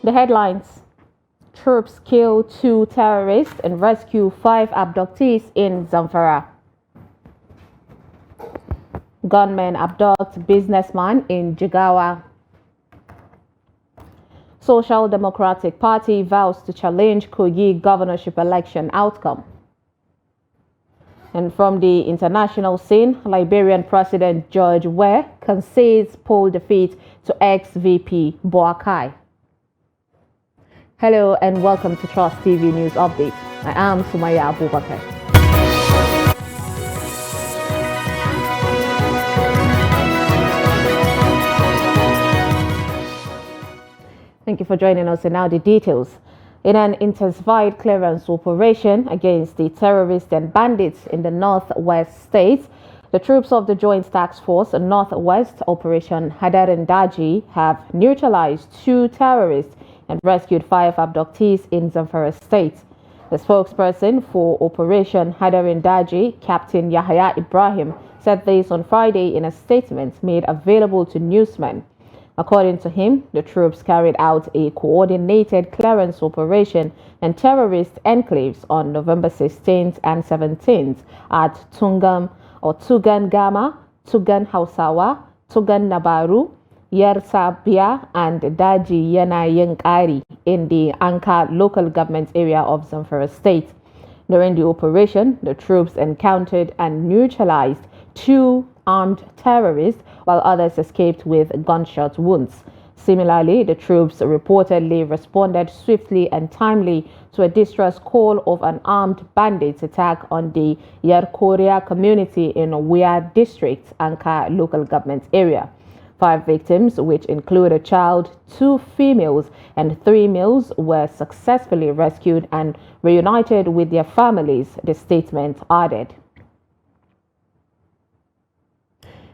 The headlines: troops kill 2 terrorists and rescue 5 abductees in Zamfara. Gunmen abduct businessman in Jigawa. Social Democratic Party vows to challenge Kogi governorship election outcome. And from the international scene, Liberian President George Weah concedes poll defeat to ex-VP Boakai. Hello and welcome to Trust TV News Update. I am Sumaya Abubakar. Thank you for joining us, and now the details. In an intensified clearance operation against the terrorists and bandits in the northwest states, the troops of the Joint Task Force Northwest Operation Hadarin Daji have neutralized 2 terrorists and rescued 5 abductees in Zamfara state. The spokesperson for Operation Hadarin Daji, Captain Yahya Ibrahim, said this on Friday in a statement made available to newsmen. According to him, the troops carried out a coordinated clearance operation in terrorist enclaves on November 16th and 17th at Tugan Gama, Tugan Hausawa, Tugan Nabaru, Yersabia, and Daji Yana Yankari in the Anka local government area of Zamfara state. During the operation, the troops encountered and neutralized 2 armed terrorists, while others escaped with gunshot wounds. Similarly, the troops reportedly responded swiftly and timely to a distress call of an armed bandits attack on the Yarkoria community in Wia district, Anka local government area. 5 victims, which include a child, 2 females, and 3 males, were successfully rescued and reunited with their families, the statement added.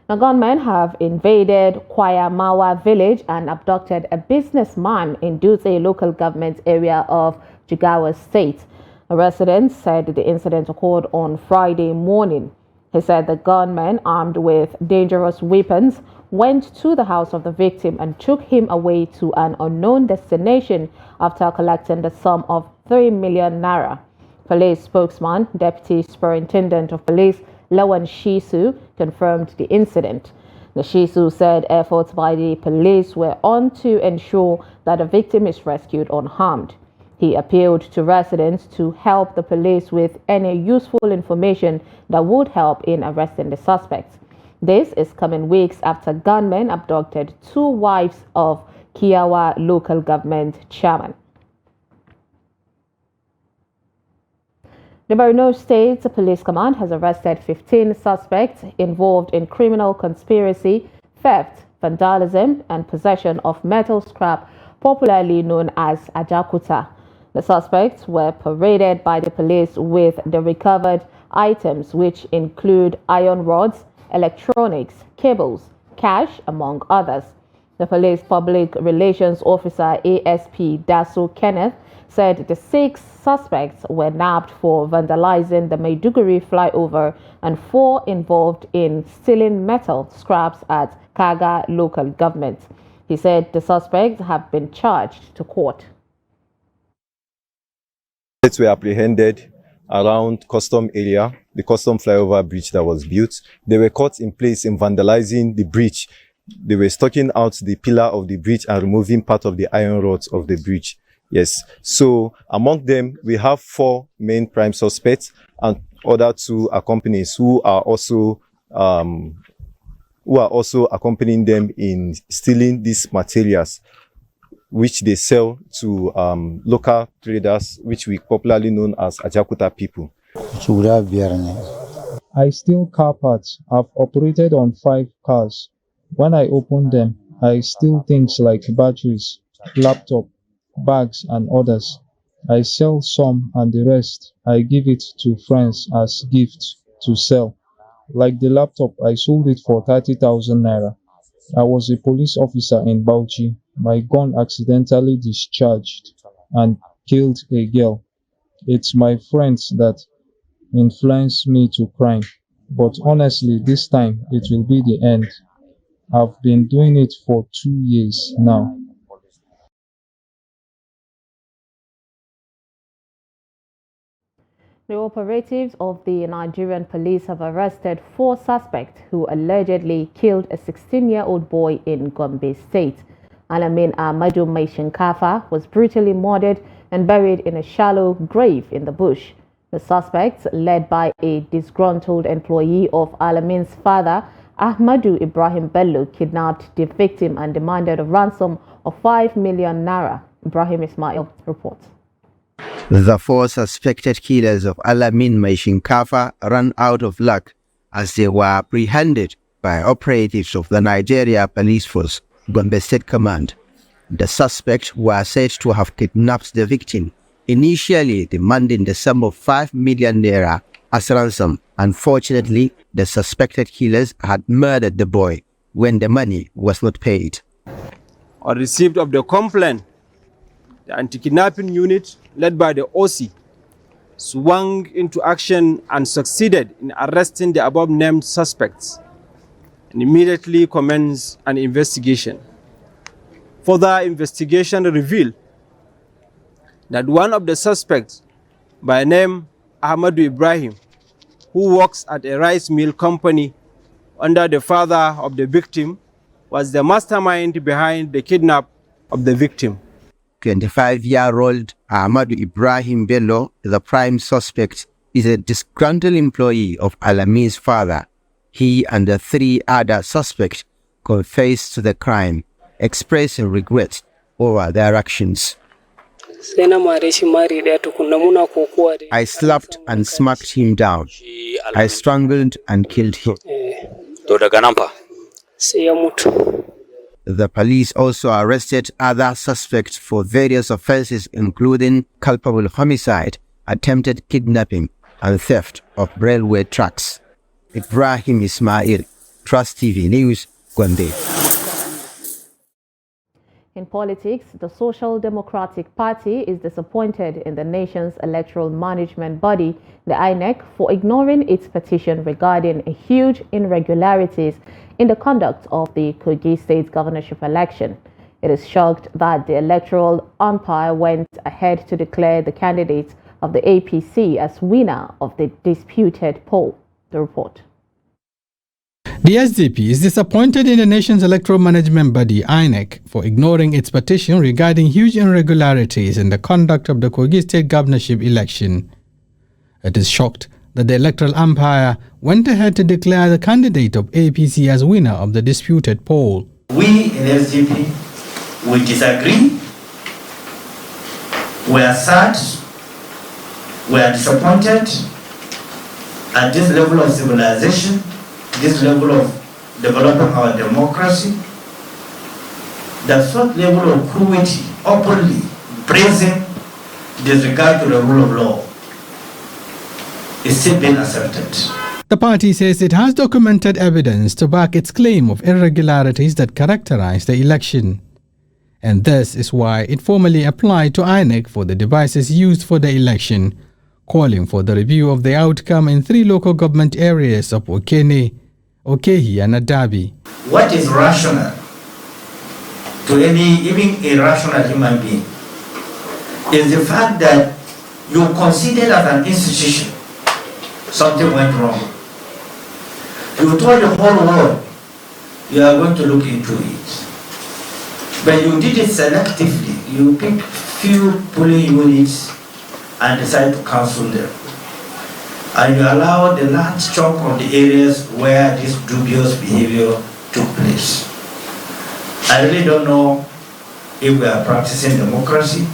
Now, gunmen have invaded Kwayamawa village and abducted a businessman in Dutse local government area of Jigawa state. A resident said the incident occurred on Friday morning. He said the gunmen, armed with dangerous weapons, went to the house of the victim and took him away to an unknown destination after collecting the sum of 3 million naira. Police spokesman, Deputy Superintendent of Police Lawan Shisu, confirmed the incident. The Shisu said efforts by the police were on to ensure that the victim is rescued unharmed. He appealed to residents to help the police with any useful information that would help in arresting the suspects. This is coming weeks after gunmen abducted 2 wives of Kiawa local government chairman. The Borno State Police Command has arrested 15 suspects involved in criminal conspiracy, theft, vandalism, and possession of metal scrap, popularly known as ajakuta. The suspects were paraded by the police with the recovered items, which include iron rods, electronics, cables, cash, among others. The police public relations officer ASP Daso Kenneth said the 6 suspects were nabbed for vandalizing the Maiduguri flyover and 4 involved in stealing metal scraps at Kaga local government. He said the suspects have been charged to court. Were apprehended around custom area, the custom flyover bridge that was built. They were caught in place in vandalizing the bridge. They were stalking out the pillar of the bridge and removing part of the iron rods of the bridge. Yes. So among them, we have 4 main prime suspects and other 2 accomplices who are also accompanying them in stealing these materials, which they sell to local traders, which we popularly known as Ajakuta people. I steal car parts. I've operated on 5 cars. When I open them, I steal things like batteries, laptop, bags, and others. I sell some, and the rest I give it to friends as gifts to sell. Like the laptop, I sold it for 30,000 naira. I was a police officer in Bauchi. My gun accidentally discharged and killed a girl. It's my friends that influenced me to crime. But honestly, this time it will be the end. I've been doing it for 2 years now. The operatives of the Nigerian police have arrested 4 suspects who allegedly killed a 16-year-old boy in Gombe State. Alamin Ahmadu Mai Shinkafa was brutally murdered and buried in a shallow grave in the bush. The suspects, led by a disgruntled employee of Alamin's father, Ahmadu Ibrahim Bello, kidnapped the victim and demanded a ransom of 5 million naira. Ibrahim Ismail reports. The 4 suspected killers of Alamin Mai Shinkafa ran out of luck as they were apprehended by operatives of the Nigeria Police Force, Gombe State Command. The suspects were said to have kidnapped the victim, initially demanding the sum of 5 million naira as ransom. Unfortunately, the suspected killers had murdered the boy when the money was not paid. On receipt of the complaint, the anti-kidnapping unit, led by the OC, swung into action and succeeded in arresting the above-named suspects and immediately commenced an investigation. Further investigation revealed that one of the suspects, by name Ahmadu Ibrahim, who works at a rice mill company under the father of the victim, was the mastermind behind the kidnap of the victim. 25-year-old Ahmadu Ibrahim Bello, the prime suspect, is a disgruntled employee of Alamin's father. He and the 3 other suspects confessed to the crime, expressing regret over their actions. I slapped and smacked him down. I strangled and killed him. The police also arrested other suspects for various offenses, including culpable homicide, attempted kidnapping, and theft of railway tracks. Ibrahim Ismail, Trust TV News, Gombe. In politics, the Social Democratic Party is disappointed in the nation's electoral management body, the INEC, for ignoring its petition regarding huge irregularities in the conduct of the Kogi State governorship election. It is shocked that the electoral umpire went ahead to declare the candidate of the APC as winner of the disputed poll. The report. The SDP is disappointed in the nation's electoral management body, INEC, for ignoring its petition regarding huge irregularities in the conduct of the Kogi State governorship election. It is shocked that the electoral umpire went ahead to declare the candidate of APC as winner of the disputed poll. We in SDP, we disagree, we are sad, we are disappointed at this level of civilization, this level of developing our democracy, that sort level of cruelty, openly, brazen disregard to the rule of law is still being accepted. The party says it has documented evidence to back its claim of irregularities that characterized the election. And this is why it formally applied to INEC for the devices used for the election, calling for the review of the outcome in 3 local government areas of Okene, Okehi and Adabi. What is rational to any, even irrational human being, is the fact that you consider as an institution something went wrong. You told the whole world you are going to look into it. But you did it selectively. You picked few polling units and decided to cancel them. And you allowed the large chunk of the areas where this dubious behavior took place. I really don't know if we are practicing democracy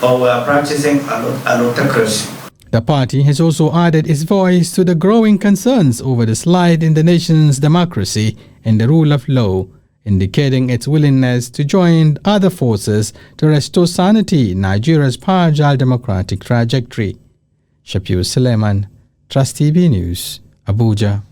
or we are practicing autocracy. The party has also added its voice to the growing concerns over the slide in the nation's democracy and the rule of law, indicating its willingness to join other forces to restore sanity in Nigeria's fragile democratic trajectory. Shapir Suleiman, Trust TV News, Abuja.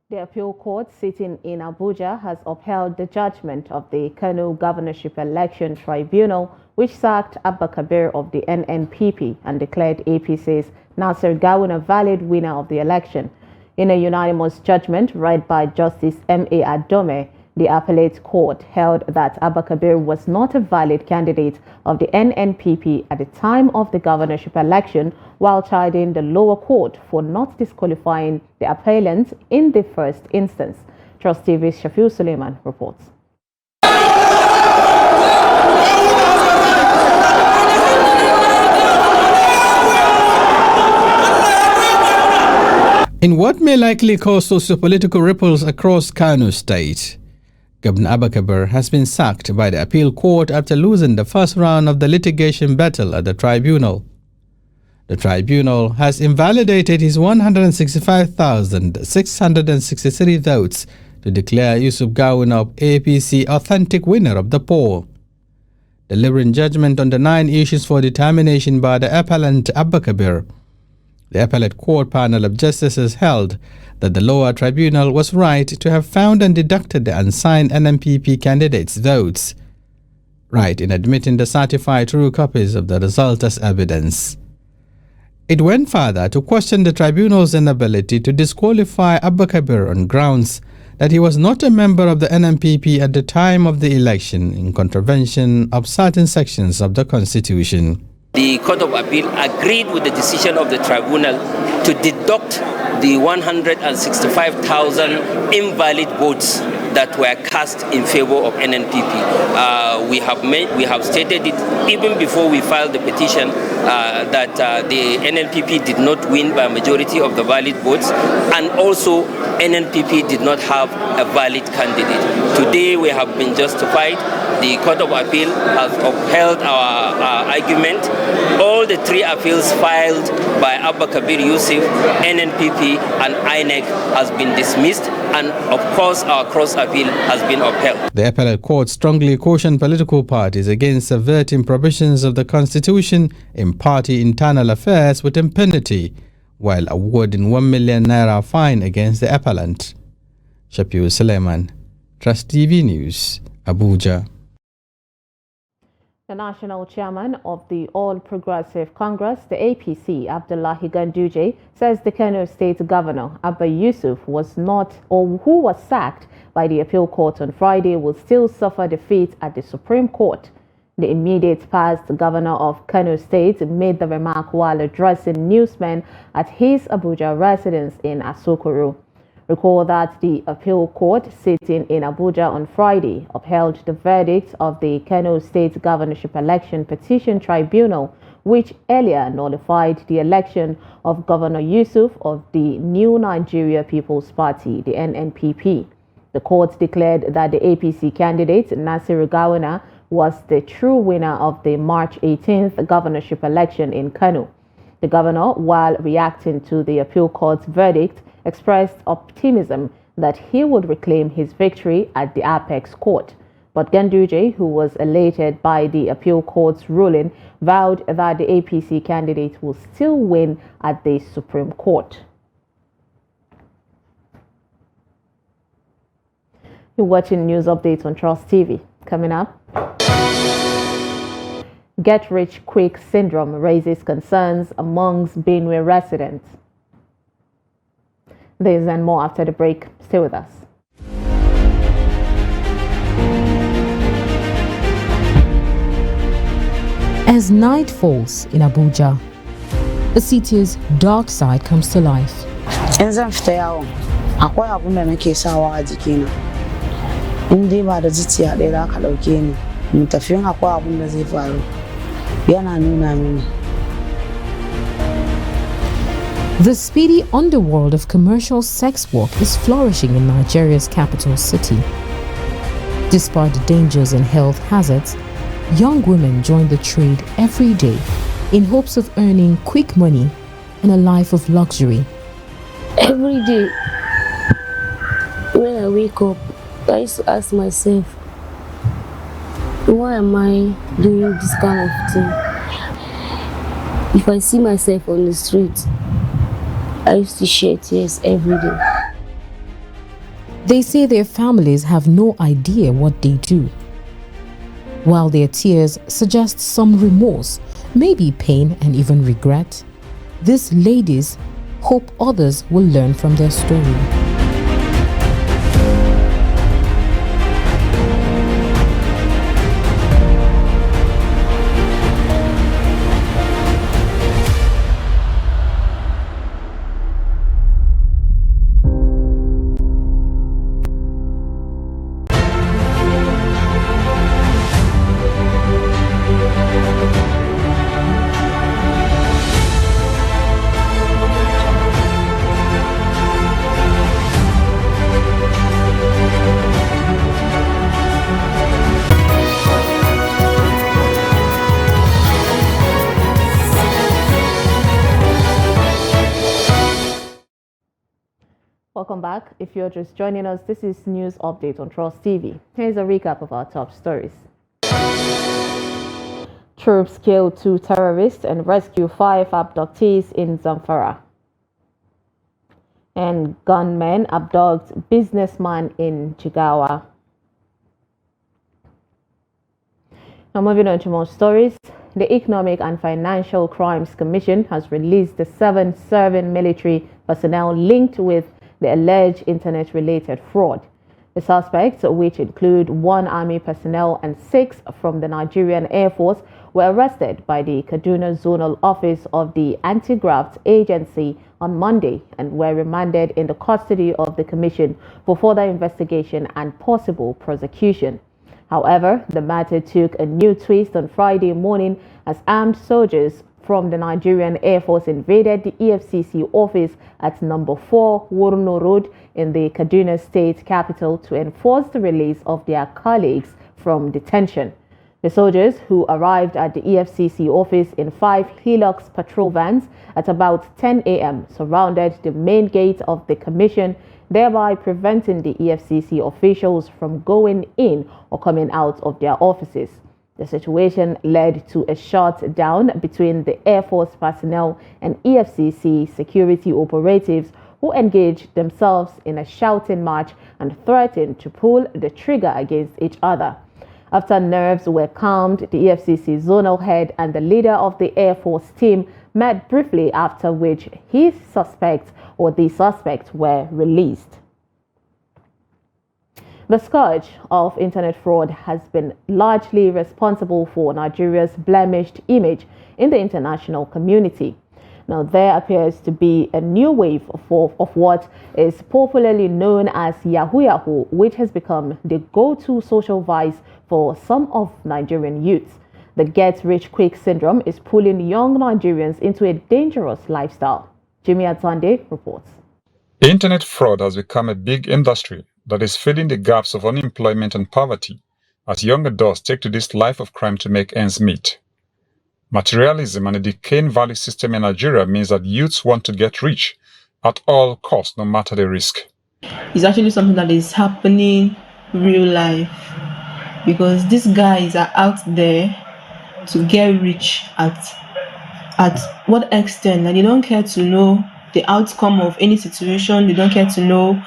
The appeal court sitting in Abuja has upheld the judgment of the Kano Governorship Election Tribunal, which sacked Abba Kabir of the NNPP and declared APC's Nasser Gawun a valid winner of the election. In a unanimous judgment read by Justice M.A. Adome, The appellate court held that Abba Kabir was not a valid candidate of the NNPP at the time of the governorship election, while chiding the lower court for not disqualifying the appellant in the first instance. Trust TV's Shafiu Suleiman reports. In what may likely cause socio-political ripples across Kano State, Governor Abba Kabir has been sacked by the appeal court after losing the first round of the litigation battle at the tribunal. The tribunal has invalidated his 165,663 votes to declare Yusuf Gawuna of APC authentic winner of the poll. Delivering judgment on the 9 issues for determination by the appellant Abba Kabir, the appellate court panel of justices held that the lower tribunal was right to have found and deducted the unsigned NNPP candidates' votes, right in admitting the certified true copies of the result as evidence. It went further to question the tribunal's inability to disqualify Abba Kabir on grounds that he was not a member of the NNPP at the time of the election in contravention of certain sections of the Constitution. The Court of Appeal agreed with the decision of the tribunal to deduct the 165,000 invalid votes that were cast in favor of NNPP. We have stated it even before we filed the petition that the NNPP did not win by a majority of the valid votes, and also NNPP did not have a valid candidate. Today we have been justified. The Court of Appeal has upheld our argument. All the 3 appeals filed by Abba Kabir Yusuf, NNPP and INEC has been dismissed, and of course our cross appeal has been upheld. The appellate court strongly cautioned political parties against subverting provisions of the Constitution in party internal affairs with impunity, while awarding 1 million naira fine against the appellant. Shafiu Suleiman, Trust TV News, Abuja. The national chairman of the All Progressive Congress, the APC, Abdullahi Ganduje, says the Kano State Governor, Abba Yusuf, who was sacked by the appeal court on Friday, will still suffer defeat at the Supreme Court. The immediate past governor of Kano State made the remark while addressing newsmen at his Abuja residence in Asokoro. Recall that the appeal court sitting in Abuja on Friday upheld the verdict of the Kano State Governorship Election Petition Tribunal, which earlier nullified the election of Governor Yusuf of the New Nigeria People's Party, the NNPP. The court declared that the APC candidate, Nasiru Gawuna, was the true winner of the March 18th governorship election in Kano. The governor, while reacting to the appeal court's verdict, expressed optimism that he would reclaim his victory at the apex court. But Ganduje, who was elated by the appeal court's ruling, vowed that the APC candidate will still win at the Supreme Court. You're watching News Updates on Trust TV. Coming up, get-rich-quick syndrome raises concerns amongst Benue residents. This and more after the break. Stay with us. As night falls in Abuja, the city's dark side comes to life. The speedy underworld of commercial sex work is flourishing in Nigeria's capital city. Despite the dangers and health hazards, young women join the trade every day in hopes of earning quick money and a life of luxury. Every day when I wake up, I used to ask myself, why am I doing this kind of thing? If I see myself on the street, I used to shed tears every day. They say their families have no idea what they do, while their tears suggest some remorse, maybe pain and even regret. These ladies hope others will learn from their story. welcome back. If you're just joining us, this is News Update on Trust TV. Here's a recap of our top stories. Troops kill 2 terrorists and rescue 5 abductees in Zamfara. And gunmen abduct businessman in Jigawa. Now moving on to more stories. The Economic and Financial Crimes Commission has released the 7 serving military personnel linked with the alleged internet-related fraud. The suspects, which include 1 army personnel and 6 from the Nigerian Air Force, were arrested by the Kaduna Zonal Office of the Anti-Graft Agency on Monday and were remanded in the custody of the Commission for further investigation and possible prosecution. However, the matter took a new twist on Friday morning as armed soldiers from the Nigerian Air Force invaded the EFCC office at number 4 Wurno Road in the Kaduna State capital to enforce the release of their colleagues from detention. The soldiers, who arrived at the EFCC office in 5 Hilux patrol vans at about 10 a.m., surrounded the main gate of the commission, thereby preventing the EFCC officials from going in or coming out of their offices. The situation led to a shutdown between the Air Force personnel and EFCC security operatives, who engaged themselves in a shouting match and threatened to pull the trigger against each other. After nerves were calmed, the EFCC zonal head and the leader of the Air Force team met briefly, after which the suspects were released. The scourge of internet fraud has been largely responsible for Nigeria's blemished image in the international community. Now, there appears to be a new wave of what is popularly known as Yahoo Yahoo, which has become the go-to social vice for some of Nigerian youths. The get-rich-quick syndrome is pulling young Nigerians into a dangerous lifestyle. Jimmy Atsande reports. Internet fraud has become a big industry that is filling the gaps of unemployment and poverty as young adults take to this life of crime to make ends meet. Materialism and a decaying value system in Nigeria means that youths want to get rich at all costs, no matter the risk. It's actually something that is happening real life, because these guys are out there to get rich at what extent, and they don't care to know the outcome of any situation. They don't care to know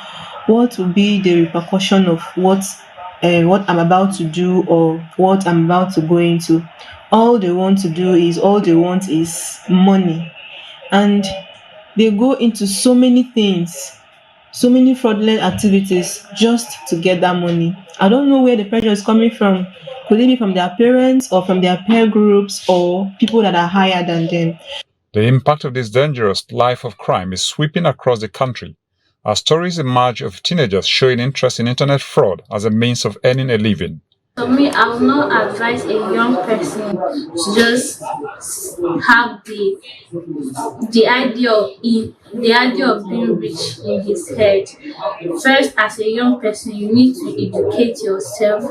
what will be the repercussion of what I'm about to do or what I'm about to go into. All they want is money, and they go into so many things, so many fraudulent activities just to get that money. I don't know where the pressure is coming from. Could it be from their parents or from their peer groups or people that are higher than them? The impact of this dangerous life of crime is sweeping across the country as stories emerge of teenagers showing interest in internet fraud as a means of earning a living. For me, I would not advise a young person to just have the idea of being rich in his head. First, as a young person, you need to educate yourself.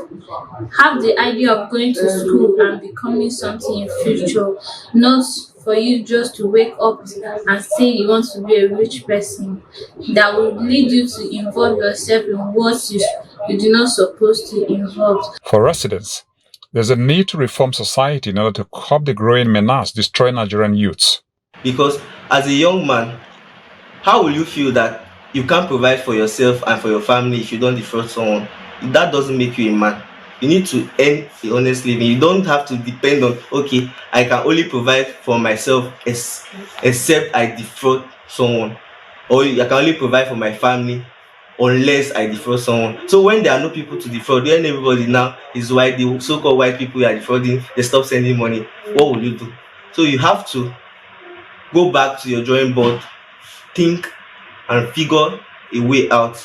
Have the idea of going to school and becoming something in future, not for you just to wake up and say you want to be a rich person. That would lead you to involve yourself in what you do not supposed to involve. For residents, there's a need to reform society in order to curb the growing menace destroying Nigerian youths. Because as a young man, how will you feel that you can't provide for yourself and for your family if you don't defraud someone? That doesn't make you a man. You need to earn a honest living. You don't have to depend on, okay, I can only provide for myself except I defraud someone. Or I can only provide for my family unless I defraud someone. So when there are no people to defraud, when everybody now is white, the so-called white people you are defrauding, they stop sending money, what will you do? So you have to go back to your drawing board, think and figure a way out.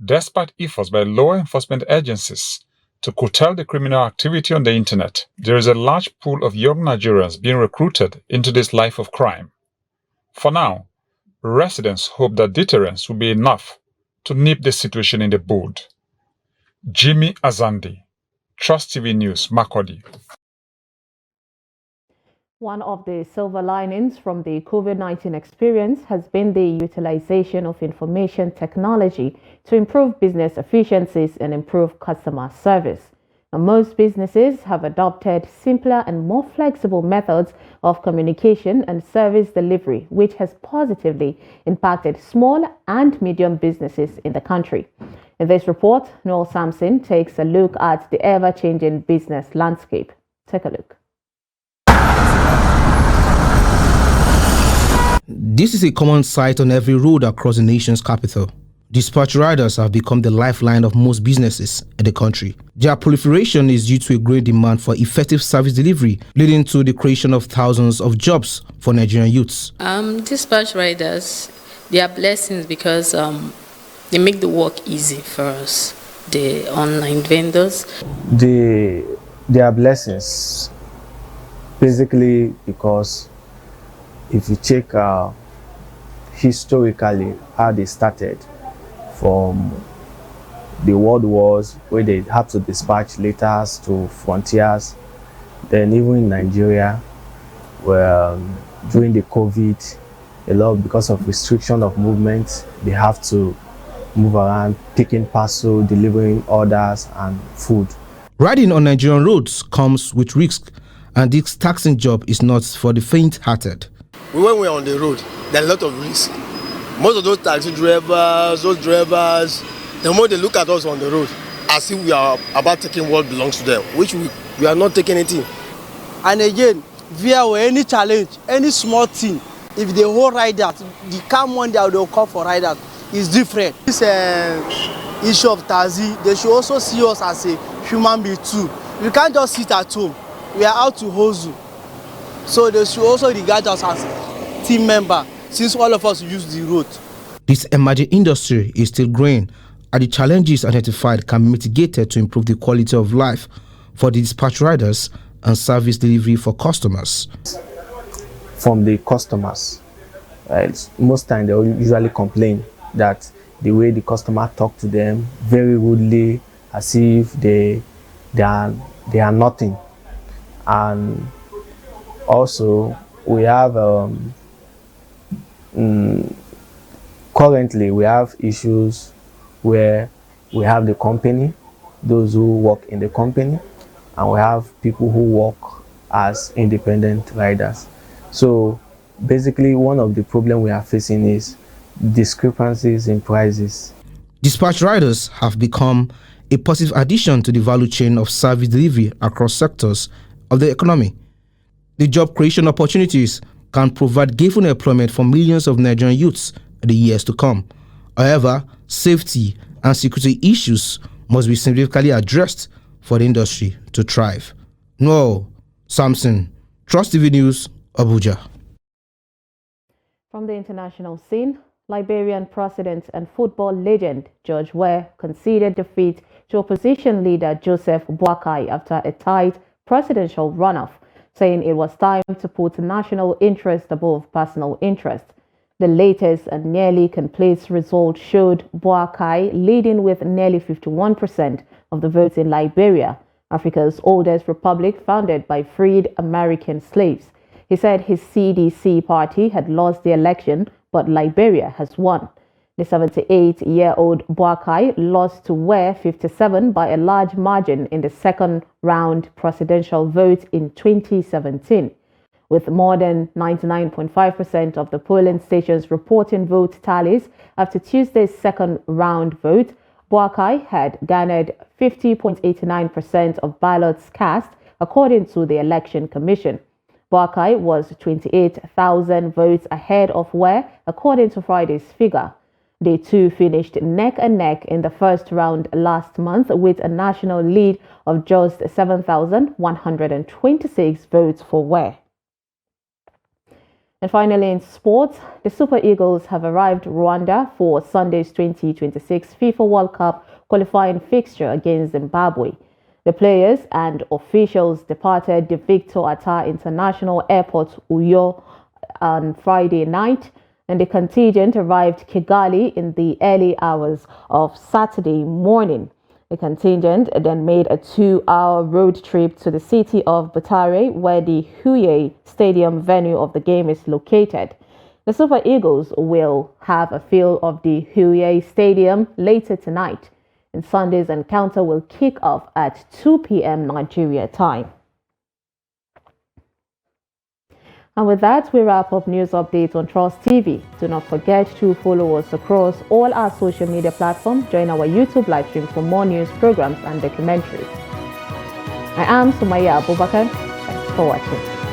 Despite efforts by law enforcement agencies to curtail the criminal activity on the internet, there is a large pool of young Nigerians being recruited into this life of crime. For now, residents hope that deterrence will be enough to nip the situation in the bud. Jimmy Azandi, Trust TV News, Makurdi. One of the silver linings from the COVID-19 experience has been the utilization of information technology to improve business efficiencies and improve customer service. Now, most businesses have adopted simpler and more flexible methods of communication and service delivery, which has positively impacted small and medium businesses in the country. In this report, Noel Sampson takes a look at the ever-changing business landscape. Take a look. This is a common sight on every road across the nation's capital. Dispatch riders have become the lifeline of most businesses in the country. Their proliferation is due to a growing demand for effective service delivery, leading to the creation of thousands of jobs for Nigerian youths. Dispatch riders, they are blessings because they make the work easy for us, the online vendors. They are blessings, basically because if you check historically how they started from the world wars where they had to dispatch letters to frontiers, then even in Nigeria where during the COVID, a lot because of restriction of movement, they have to move around picking parcel, delivering orders and food. Riding on Nigerian roads comes with risk, and this taxing job is not for the faint-hearted. When we're on the road, there's a lot of risk. Most of those taxi drivers, the more they look at us on the road, as if we are about taking what belongs to them, which we are not taking anything. And again, via any challenge, any small thing, if they hold riders, the calm one that they'll call for riders is different. This issue of taxi, they should also see us as a human being too. We can't just sit at home. We are out to hustle. So they should also regard us as team member, since all of us use the road. This emerging industry is still growing, and the challenges identified can be mitigated to improve the quality of life for the dispatch riders and service delivery for customers. From the customers, most time they usually complain that the way the customer talk to them very rudely, as if they are nothing. And also we have currently we have issues where we have the company, those who work in the company, and we have people who work as independent riders. So basically one of the problems we are facing is discrepancies in prices. Dispatch riders have become a positive addition to the value chain of service delivery across sectors of the economy. The job creation opportunities can provide gainful employment for millions of Nigerian youths in the years to come. However, safety and security issues must be significantly addressed for the industry to thrive. Noel Sampson, Trust TV News, Abuja. From the international scene, Liberian president and football legend George Weah conceded defeat to opposition leader Joseph Boakai after a tight presidential runoff, saying it was time to put national interest above personal interest. The latest and nearly complete result showed Boakai leading with nearly 51% of the votes in Liberia, Africa's oldest republic founded by freed American slaves. He said his CDC party had lost the election, but Liberia has won. The 78-year-old Boakai lost to Weah 57 by a large margin in the second round presidential vote in 2017. With more than 99.5% of the polling stations reporting vote tallies after Tuesday's second round vote, Boakai had garnered 50.89% of ballots cast, according to the Election Commission. Boakai was 28,000 votes ahead of Weah, according to Friday's figure. The two finished neck and neck in the first round last month with a national lead of just 7,126 votes for Weah. And finally, in sports, the Super Eagles have arrived Rwanda for Sunday's 2026 FIFA World Cup qualifying fixture against Zimbabwe. The players and officials departed the Victor Atta International Airport, Uyo, on Friday night, and the contingent arrived Kigali in the early hours of Saturday morning. The contingent then made a 2-hour road trip to the city of Butare, where the Huye Stadium venue of the game is located. The Super Eagles will have a feel of the Huye Stadium later tonight, and Sunday's encounter will kick off at 2 p.m. Nigeria time. And with that, we wrap up news updates on Trust TV. Do not forget to follow us across all our social media platforms. Join our YouTube live stream for more news programs and documentaries. I am Sumaya Abubakar. Thanks for watching.